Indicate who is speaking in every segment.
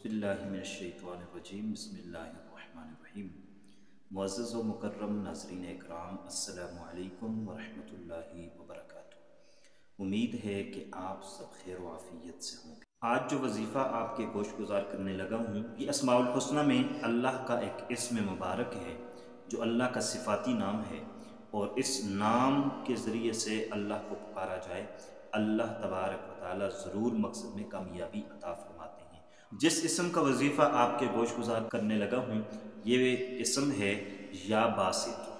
Speaker 1: बिस्मिल्लाहिर्रहमानिर्रहीम बिस्मिल्लाहिर्रहमानिर्रहीम। मुअज़्ज़ज़ व मुकर्रम नाज़रीन इकराम, अस्सलामु अलैकुम व रहमतुल्लाहि व बरकातुहू। उम्मीद है कि आप सब खैर व आफ़ियत से होंगे। आज जो वजीफ़ा आपके गोशगुजार करने लगा हूँ, ये अस्माउल हुस्ना में अल्लाह का एक इस्म मुबारक है जो अल्लाह का सिफ़ाती नाम है, और इस नाम के ज़रिए से अल्लाह को पुकारा जाए, अल्लाह तबारक व तआला ज़रूर मकसद में कामयाबी अता फरमाते हैं। जिस इस्म का वजीफ़ा आपके गोशगुजार करने लगा हूँ, ये इस्म है या बासितो।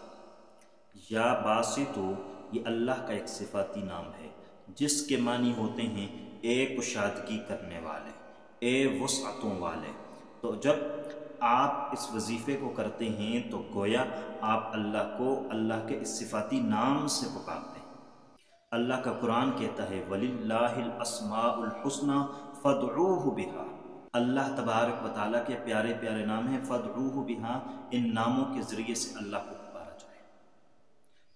Speaker 1: या बासितो ये अल्लाह का एक सिफ़ाती नाम है जिसके मानी होते हैं ए कुशादगी करने वाले, ए वुसअतों वाले। तो जब आप इस वजीफ़े को करते हैं तो गोया आप अल्लाह को अल्लाह के इस सिफ़ाती नाम से पुकारते हैं। अल्लाह का कुरान कहता है वलिल्लाहिल अस्माउल हुस्ना फदऊहु बिहा। अल्लाह तबारक व तआला के प्यारे प्यारे नाम हैं, फदऊहु बिहा, इन नामों के ज़रिए से अल्लाह को पुकारा जाए।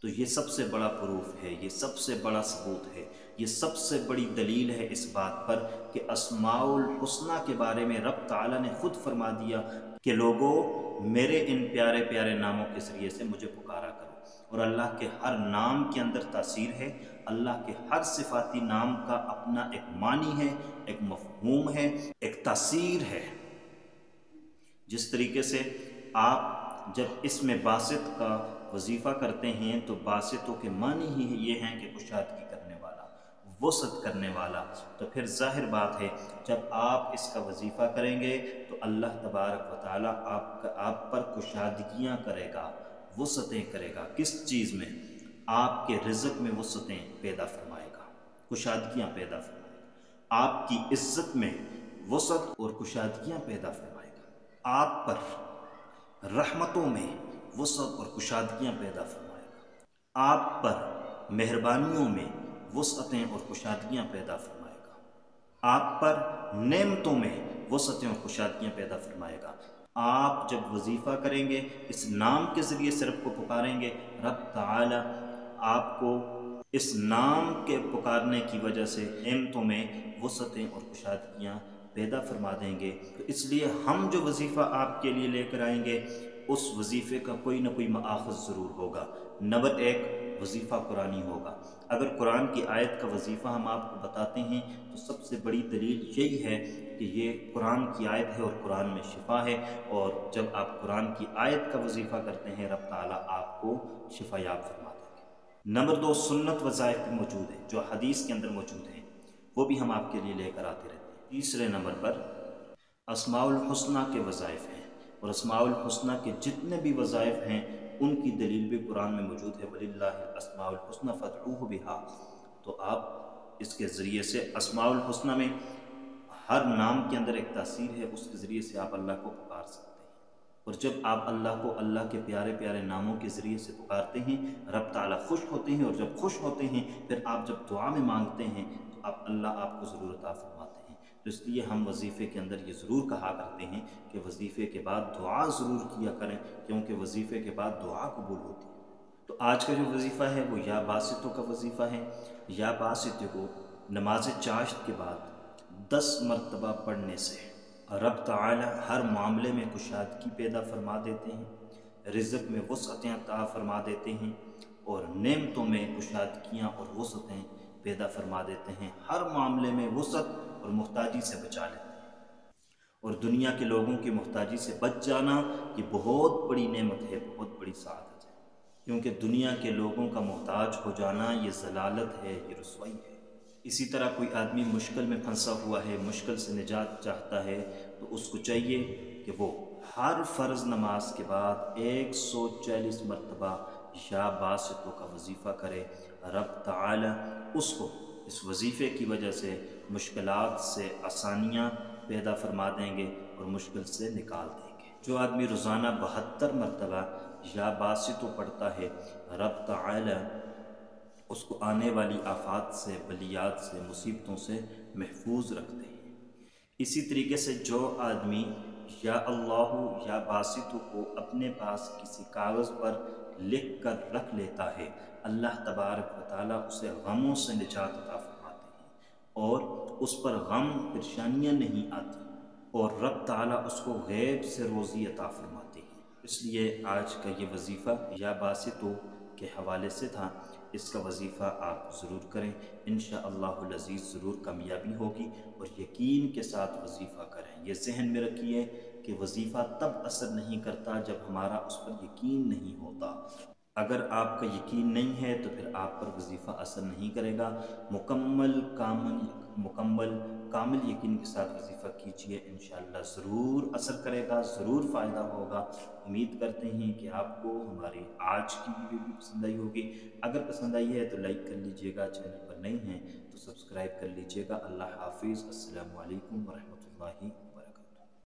Speaker 1: तो ये सबसे बड़ा प्रूफ है, ये सबसे बड़ा सबूत है, ये सबसे बड़ी दलील है इस बात पर कि अस्माउल हुस्ना के बारे में रब ताला ने खुद फरमा दिया कि लोगों, मेरे इन प्यारे प्यारे नामों के ज़रिए से मुझे पुकारा करो। और अल्लाह के हर नाम के अंदर तासीर है, अल्लाह के हर सिफ़ाती नाम का अपना एक मानी है, एक मफ़हूम है, एक तासीर है। जिस तरीके से आप जब इसमें बासित का वजीफ़ा करते हैं तो बासितों के मानी ही ये हैं कि कुशादगी करने वाला, वसअत करने वाला। तो फिर ज़ाहिर बात है जब आप इसका वजीफ़ा करेंगे तो अल्लाह तबारक व तआला आप पर कुशादगियाँ करेगा, वसअतें करेगा। किस चीज़ में? आपके रिज़्क़ में वसअतें पैदा फरमाएगा, कुशादगियाँ पैदा फरमाएगा। आपकी इज़्ज़त में वसअत और कुशादगियाँ पैदा फरमाएगा। आप पर रहमतों में वसअत और कुशादगियाँ पैदा फरमाएगा। आप पर मेहरबानियों में वसअतें और कुशादगियाँ पैदा फरमाएगा। आप पर नेमतों में वसअतें और कुशादगियाँ पैदा फरमाएगा। आप जब वजीफ़ा करेंगे, इस नाम के ज़रिए से रब को पुकारेंगे, रब ताला आपको इस नाम के पुकारने की वजह से नेमतों में वसअतें और कुशादगियाँ पैदा फरमा देंगे। तो इसलिए हम जो वजीफ़ा आपके लिए लेकर आएंगे उस वजीफ़े का कोई ना कोई मआख़ज़ ज़रूर होगा। नंबर एक, वजीफ़ा कुरानी होगा। अगर कुरान की आयत का वजीफ़ा हम आपको बताते हैं तो सबसे बड़ी दलील यही है कि ये कुरान की आयत है और कुरान में शिफा है। और जब आप कुरान की आयत का वजीफ़ा करते हैं, रब ताला आपको शिफायाब फरमा देंगे। नंबर दो, सुन्नत वज़ाइफ भी मौजूद है जो हदीस के अंदर मौजूद हैं, वो भी हम आपके लिए लेकर आते रहते हैं। तीसरे नंबर पर अस्माउल हुस्ना के वज़ाइफ हैं, और अस्माउल हुस्ना के जितने भी वज़ाइफ हैं उनकी दलील भी कुरान में मौजूद है, वलिल्लाहिल अस्माउल हुस्ना फदऊहु बिहा। तो आप इसके ज़रिए से अस्माउल हुस्ना में हर नाम के अंदर एक तासीर है, उसके ज़रिए से आप अल्लाह को पुकार सकते हैं। और जब आप अल्लाह को अल्लाह के प्यारे प्यारे नामों के ज़रिए से पुकारते हैं, रब ताला खुश होते हैं, और जब खुश होते हैं फिर आप जब दुआ में मांगते हैं तो आप अल्लाह आपको ज़रूर अता फरमाते हैं। तो इसलिए हम वजीफ़े के अंदर ये ज़रूर कहा करते हैं कि वजीफ़े के बाद दुआ ज़रूर किया करें, क्योंकि वजीफ़े के बाद दुआ कबूल होती है। तो आज का जो वजीफ़ा है वो या बासितों का वजीफ़ा है। या बासितों को नमाज चाश्त के बाद 10 मरतबा पढ़ने से रब ताला हर मामले में कुशादगी पैदा फरमा देते हैं, रिज़्क़ में वसअतें अता फरमा देते हैं, और नेमतों में कुशादगियाँ और वसअतें पैदा फरमा देते हैं। हर मामले में वसअत और मुहताजी से बचा लेते हैं। और दुनिया के लोगों की मुहताजी से बच जाना ये बहुत बड़ी नेमत है, बहुत बड़ी सआदत है। क्योंकि दुनिया के लोगों का मोहताज हो जाना ये ज़लालत है, ये रुसवाई है। इसी तरह कोई आदमी मुश्किल में फंसा हुआ है, मुश्किल से निजात चाहता है, तो उसको चाहिए कि वो हर फ़र्ज़ नमाज के बाद 140 मरतबा या बासितों का वजीफ़ा करे। रब ताला उसको इस वजीफ़े की वजह से मुश्किलात से आसानियाँ पैदा फरमा देंगे और मुश्किल से निकाल देंगे। जो आदमी रोज़ाना 72 मरतबा या बासितों पढ़ता है, रब ताला उसको आने वाली आफात से, बलियात से, मुसीबतों से महफूज रखते हैं। इसी तरीके से जो आदमी या अल्लाहु या बासितों को अपने पास किसी कागज़ पर लिख कर रख लेता है, अल्लाह तबारक व तआला उसे गमों से निजात अता फरमाते हैं और उस पर गम परेशानियाँ नहीं आती। اور رب تعالیٰ اس کو غیب سے روزی عطا فرماتے ہیں۔ اس لیے آج کا یہ وظیفہ یا باسطو کے حوالے سے تھا، اس کا وظیفہ آپ ضرور کریں، انشاءاللہ العزیز ضرور کامیابی ہوگی، اور یقین کے ساتھ وظیفہ کریں۔ یہ ذہن میں رکھیے کہ وظیفہ تب اثر نہیں کرتا جب ہمارا اس پر یقین نہیں ہوتا۔ اگر آپ کا یقین نہیں ہے تو پھر آپ پر وظیفہ اثر نہیں کرے گا۔ مکمل کامل یقین کے ساتھ وظیفہ کیجئے، انشاءاللہ ضرور اثر کرے گا، ضرور فائدہ ہوگا۔ امید کرتے ہیں کہ آپ کو ہماری آج کی ویڈیو بھی پسند آئی ہوگی۔ اگر پسند آئی ہے تو لائک کر لیجئے گا، چینل پر نئے ہیں تو سبسکرائب کر لیجئے گا۔ اللہ حافظ، السلام علیکم ورحمۃ اللہ